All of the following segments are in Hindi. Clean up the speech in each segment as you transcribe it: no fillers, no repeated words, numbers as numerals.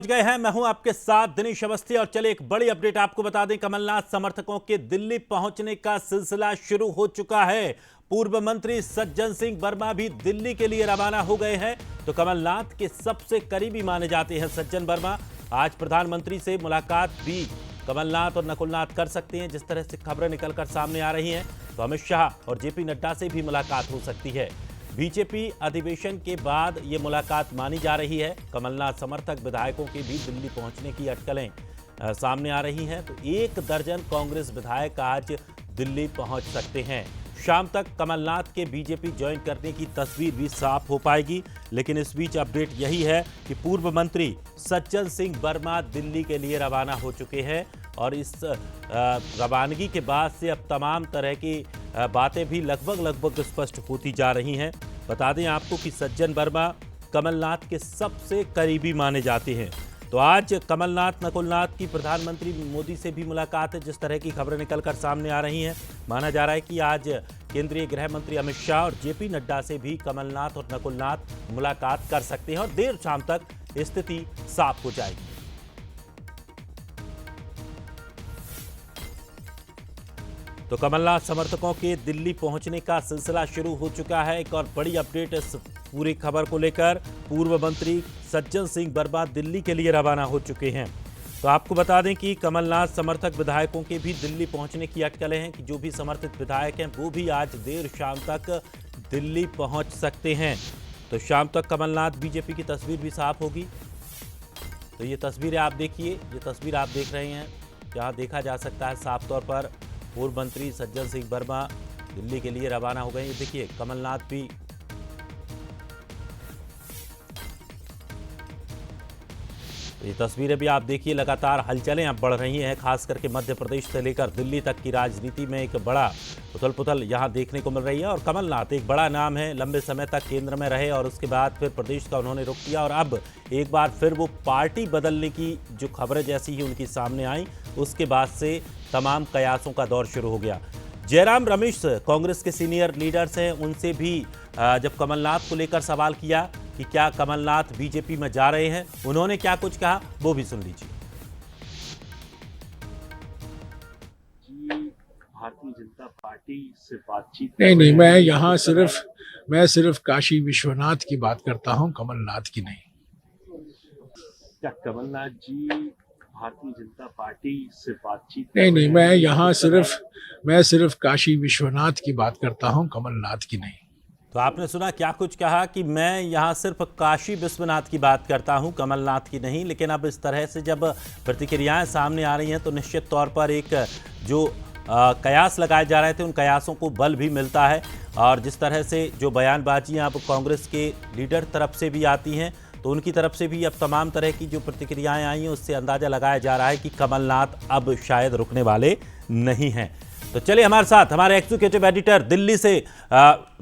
गए हैं। मैं हूं आपके साथ दिनेश अवस्थी और चले एक बड़ी अपडेट आपको बता दें। कमलनाथ समर्थकों के दिल्ली पहुंचने का सिलसिला शुरू हो चुका है। पूर्व मंत्री सज्जन सिंह वर्मा भी दिल्ली के लिए रवाना हो गए हैं। तो कमलनाथ के सबसे करीबी माने जाते हैं सज्जन वर्मा। आज प्रधानमंत्री से मुलाकात भी कमलनाथ और नकुलनाथ कर सकते हैं। जिस तरह से खबरें निकलकर सामने आ रही हैं तो अमित शाह और जेपी नड्डा से भी मुलाकात हो सकती है। बीजेपी अधिवेशन के बाद ये मुलाकात मानी जा रही है। कमलनाथ समर्थक विधायकों के भी दिल्ली पहुंचने की अटकलें सामने आ रही हैं। तो 1 दर्जन कांग्रेस विधायक आज दिल्ली पहुंच सकते हैं। शाम तक कमलनाथ के बीजेपी ज्वाइन करने की तस्वीर भी साफ हो पाएगी। लेकिन इस बीच अपडेट यही है कि पूर्व मंत्री सज्जन सिंह वर्मा दिल्ली के लिए रवाना हो चुके हैं और इस रवानगी के बाद से अब तमाम तरह की बातें भी लगभग स्पष्ट होती जा रही हैं। बता दें आपको कि सज्जन वर्मा कमलनाथ के सबसे करीबी माने जाते हैं। तो आज कमलनाथ नकुलनाथ की प्रधानमंत्री मोदी से भी मुलाकात है। जिस तरह की खबरें निकलकर सामने आ रही हैं, माना जा रहा है कि आज केंद्रीय गृह मंत्री अमित शाह और जेपी नड्डा से भी कमलनाथ और नकुलनाथ मुलाकात कर सकते हैं और देर शाम तक स्थिति साफ हो जाएगी। तो कमलनाथ समर्थकों के दिल्ली पहुंचने का सिलसिला शुरू हो चुका है। एक और बड़ी अपडेट इस पूरी खबर को लेकर, पूर्व मंत्री सज्जन सिंह वर्मा दिल्ली के लिए रवाना हो चुके हैं। तो आपको बता दें कि कमलनाथ समर्थक विधायकों के भी दिल्ली पहुंचने की अटकलें हैं कि जो भी समर्थित विधायक हैं वो भी आज देर शाम तक दिल्ली पहुंच सकते हैं। तो शाम तक कमलनाथ बीजेपी की तस्वीर भी साफ होगी। तो ये तस्वीरें आप देखिए, ये तस्वीर आप देख रहे हैं, यहाँ देखा जा सकता है साफ तौर पर पूर्व मंत्री सज्जन सिंह वर्मा दिल्ली के लिए रवाना हो गए। ये देखिए कमलनाथ भी तो ये तस्वीरें भी आप देखिए, लगातार हलचलें अब बढ़ रही हैं। खास करके मध्य प्रदेश से लेकर दिल्ली तक की राजनीति में एक बड़ा उथल पुथल यहाँ देखने को मिल रही है। और कमलनाथ एक बड़ा नाम है, लंबे समय तक केंद्र में रहे और उसके बाद फिर प्रदेश का उन्होंने रुख किया और अब एक बार फिर वो पार्टी बदलने की जो खबरें जैसी ही उनकी सामने आई, उसके बाद से तमाम कयासों का दौर शुरू हो गया। जयराम रमेश कांग्रेस के सीनियर लीडर्स हैं, उनसे भी जब कमलनाथ को लेकर सवाल किया कि क्या कमलनाथ बीजेपी में जा रहे हैं, उन्होंने क्या कुछ कहा वो भी सुन लीजिए। भारतीय जनता पार्टी से बातचीत नहीं, मैं सिर्फ काशी विश्वनाथ की बात करता हूं, कमलनाथ की नहीं। क्या कमलनाथ जी भारतीय जनता पार्टी से बातचीत नहीं, मैं सिर्फ काशी विश्वनाथ की बात करता हूं, कमलनाथ की नहीं। तो आपने सुना क्या कुछ कहा कि मैं यहाँ सिर्फ काशी विश्वनाथ की बात करता हूँ, कमलनाथ की नहीं। लेकिन अब इस तरह से जब प्रतिक्रियाएं सामने आ रही हैं तो निश्चित तौर पर एक जो कयास लगाए जा रहे थे उन कयासों को बल भी मिलता है। और जिस तरह से जो बयानबाजियां अब कांग्रेस के लीडर तरफ से भी आती हैं तो उनकी तरफ से भी अब तमाम तरह की जो प्रतिक्रियाएं आई हैं उससे अंदाजा लगाया जा रहा है कि कमलनाथ अब शायद रुकने वाले नहीं हैं। तो चलिए हमारे साथ हमारे एग्जीक्यूटिव एडिटर दिल्ली से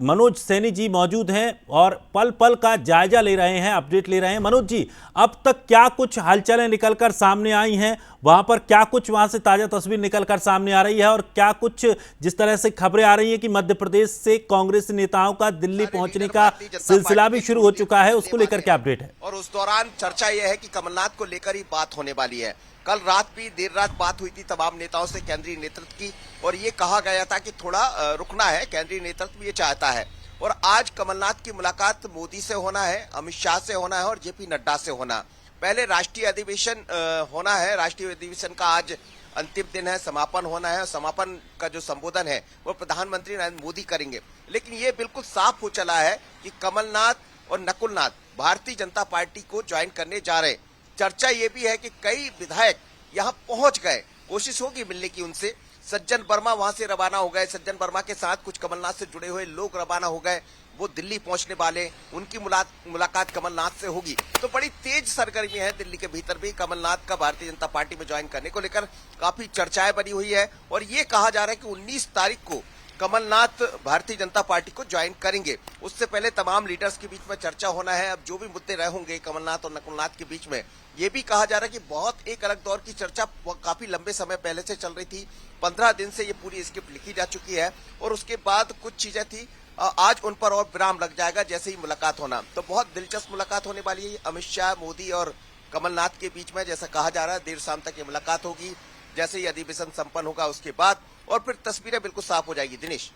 मनोज सैनी जी मौजूद हैं और पल पल का जायजा ले रहे हैं, अपडेट ले रहे हैं। मनोज जी, अब तक क्या कुछ हलचलें निकलकर सामने आई हैं, वहां पर क्या कुछ वहां से ताजा तस्वीर निकलकर सामने आ रही है और क्या कुछ जिस तरह से खबरें आ रही हैं कि मध्य प्रदेश से कांग्रेस नेताओं का दिल्ली पहुंचने का सिलसिला भी शुरू हो चुका है, उसको लेकर क्या अपडेट है? और उस दौरान चर्चा यह है कि कमलनाथ को लेकर ही बात होने वाली है। कल रात भी देर रात बात हुई थी तमाम नेताओं से, केंद्रीय नेतृत्व की, और ये कहा गया था कि थोड़ा रुकना है, केंद्रीय नेतृत्व ये चाहता है। और आज कमलनाथ की मुलाकात मोदी से होना है, अमित शाह से होना है और जेपी नड्डा से होना। पहले राष्ट्रीय अधिवेशन होना है, राष्ट्रीय अधिवेशन का आज अंतिम दिन है, समापन होना है और समापन का जो संबोधन है वो प्रधानमंत्री नरेंद्र मोदी करेंगे। लेकिन ये बिल्कुल साफ हो चला है कि कमलनाथ और नकुलनाथ भारतीय जनता पार्टी को ज्वाइन करने जा रहे। चर्चा ये भी है कि कई विधायक यहाँ पहुंच गए, कोशिश होगी मिलने की उनसे। सज्जन वर्मा वहां से रवाना हो गए, सज्जन वर्मा के साथ कुछ कमलनाथ से जुड़े हुए लोग रवाना हो गए, वो दिल्ली पहुंचने वाले, उनकी मुलाकात कमलनाथ से होगी। तो बड़ी तेज सरगर्मी है दिल्ली के भीतर भी कमलनाथ का भारतीय जनता पार्टी में ज्वाइन करने को लेकर काफी चर्चाएं बनी हुई है। और ये कहा जा रहा है कि 19 तारीख को कमलनाथ भारतीय जनता पार्टी को ज्वाइन करेंगे। उससे पहले तमाम लीडर्स के बीच में चर्चा होना है। अब जो भी मुद्दे रहे होंगे कमलनाथ और नकुलनाथ के बीच में, ये भी कहा जा रहा है कि बहुत एक अलग दौर की चर्चा काफी लंबे समय पहले से चल रही थी। 15 दिन से ये पूरी स्क्रिप्ट लिखी जा चुकी है और उसके बाद कुछ चीजें थी, आज उन पर और विराम लग जाएगा जैसे ही मुलाकात होना। तो बहुत दिलचस्प मुलाकात होने वाली है। अमित शाह, मोदी और कमलनाथ के बीच में। जैसा कहा जा रहा है देर शाम तक ये मुलाकात होगी, जैसे ही अधिवेशन संपन्न होगा उसके बाद, और फिर तस्वीरें बिल्कुल साफ हो जाएगी। दिनेश,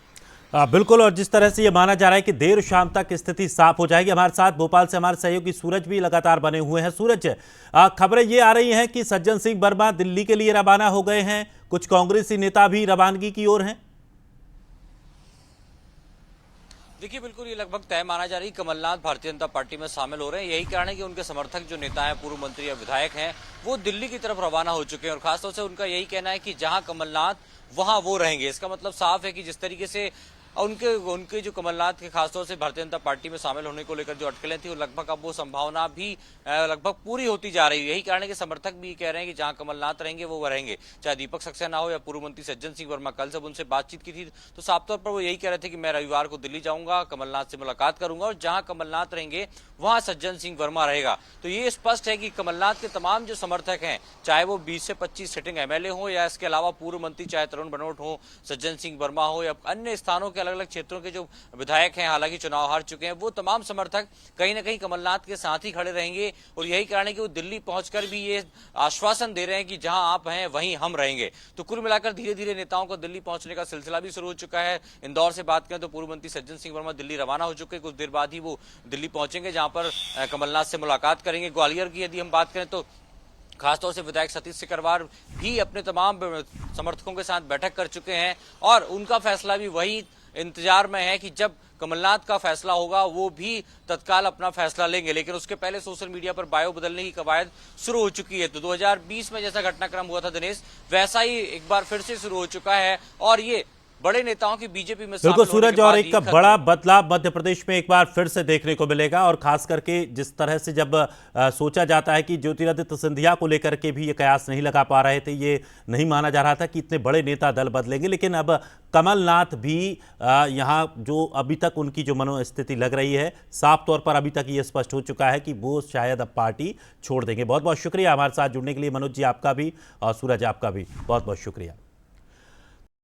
बिल्कुल, और जिस तरह से ये माना जा रहा है कि देर शाम तक स्थिति साफ हो जाएगी। हमारे साथ भोपाल से हमारे सहयोगी सूरज भी लगातार बने हुए हैं। सूरज, खबरें ये आ रही हैं कि सज्जन सिंह वर्मा दिल्ली के लिए रवाना हो गए हैं, कुछ कांग्रेसी नेता भी रवानगी की ओर हैं। देखिए, बिल्कुल ये लगभग तय माना जा रही है कमलनाथ भारतीय जनता पार्टी में शामिल हो रहे हैं। यही कारण है कि उनके समर्थक जो नेता हैं, पूर्व मंत्री या विधायक हैं, वो दिल्ली की तरफ रवाना हो चुके हैं और खासतौर से उनका यही कहना है कि जहां कमलनाथ वहां वो रहेंगे। इसका मतलब साफ है कि जिस तरीके से उनके जो कमलनाथ के खासतौर से भारतीय जनता पार्टी में शामिल होने को लेकर जो अटकलें थी, वो लगभग अब वो संभावना भी लगभग पूरी होती जा रही है। यही कारण है कि समर्थक भी कह रहे हैं कि जहां कमलनाथ रहेंगे वो रहेंगे, चाहे दीपक सक्सेना हो या पूर्व मंत्री सज्जन सिंह वर्मा। कल जब उनसे बातचीत की थी तो साफ तौर पर वो यही कह रहे थे कि मैं रविवार को दिल्ली जाऊंगा, कमलनाथ से मुलाकात करूंगा और जहां कमलनाथ रहेंगे वहां सज्जन सिंह वर्मा रहेगा। तो ये स्पष्ट है कि कमलनाथ के तमाम जो समर्थक हैं, चाहे वो 20 से 25 सिटिंग एमएलए हो या इसके अलावा पूर्व मंत्री चाहे तरुण भनोट हो, सज्जन सिंह वर्मा हो या अन्य स्थानों के अलग अलग क्षेत्रों के जो विधायक हैं, हालांकि चुनाव हार चुके हैं, वो तमाम समर्थक कहीं ना कहीं कमलनाथ के साथ ही खड़े रहेंगे। और यही कारण है कि वो दिल्ली पहुंचकर भी ये आश्वासन दे रहे हैं कि जहां आप हैं वहीं हम रहेंगे। तो कुल मिलाकर धीरे धीरे नेताओं को दिल्ली पहुंचने का सिलसिला भी शुरू हो चुका है। इंदौर से बात करें तो पूर्व मंत्री सज्जन सिंह वर्मा दिल्ली रवाना हो चुके हैं, कुछ देर बाद ही वो दिल्ली पहुंचेंगे जहां पर कमलनाथ से मुलाकात करेंगे। ग्वालियर की यदि हम बात करें तो खासतौर से विधायक सतीश सिकरवार भी अपने तमाम समर्थकों के साथ बैठक कर चुके हैं और उनका फैसला भी वही इंतजार में है कि जब कमलनाथ का फैसला होगा वो भी तत्काल अपना फैसला लेंगे। लेकिन उसके पहले सोशल मीडिया पर बायो बदलने की कवायद शुरू हो चुकी है। तो 2020 में जैसा घटनाक्रम हुआ था दिनेश, वैसा ही एक बार फिर से शुरू हो चुका है और ये बड़े नेताओं की बीजेपी में बिल्कुल सूरज, और एक बड़ा बदलाव मध्य प्रदेश में एक बार फिर से देखने को मिलेगा। और खास करके जिस तरह से जब सोचा जाता है कि ज्योतिरादित्य सिंधिया को लेकर के भी ये कयास नहीं लगा पा रहे थे, ये नहीं माना जा रहा था कि इतने बड़े नेता दल बदलेंगे, लेकिन अब कमलनाथ भी यहाँ जो अभी तक उनकी जो मनोस्थिति लग रही है, साफ तौर पर अभी तक ये स्पष्ट हो चुका है कि वो शायद अब पार्टी छोड़ देंगे। बहुत बहुत शुक्रिया हमारे साथ जुड़ने के लिए मनोज जी, आपका भी, और सूरज आपका भी बहुत बहुत शुक्रिया।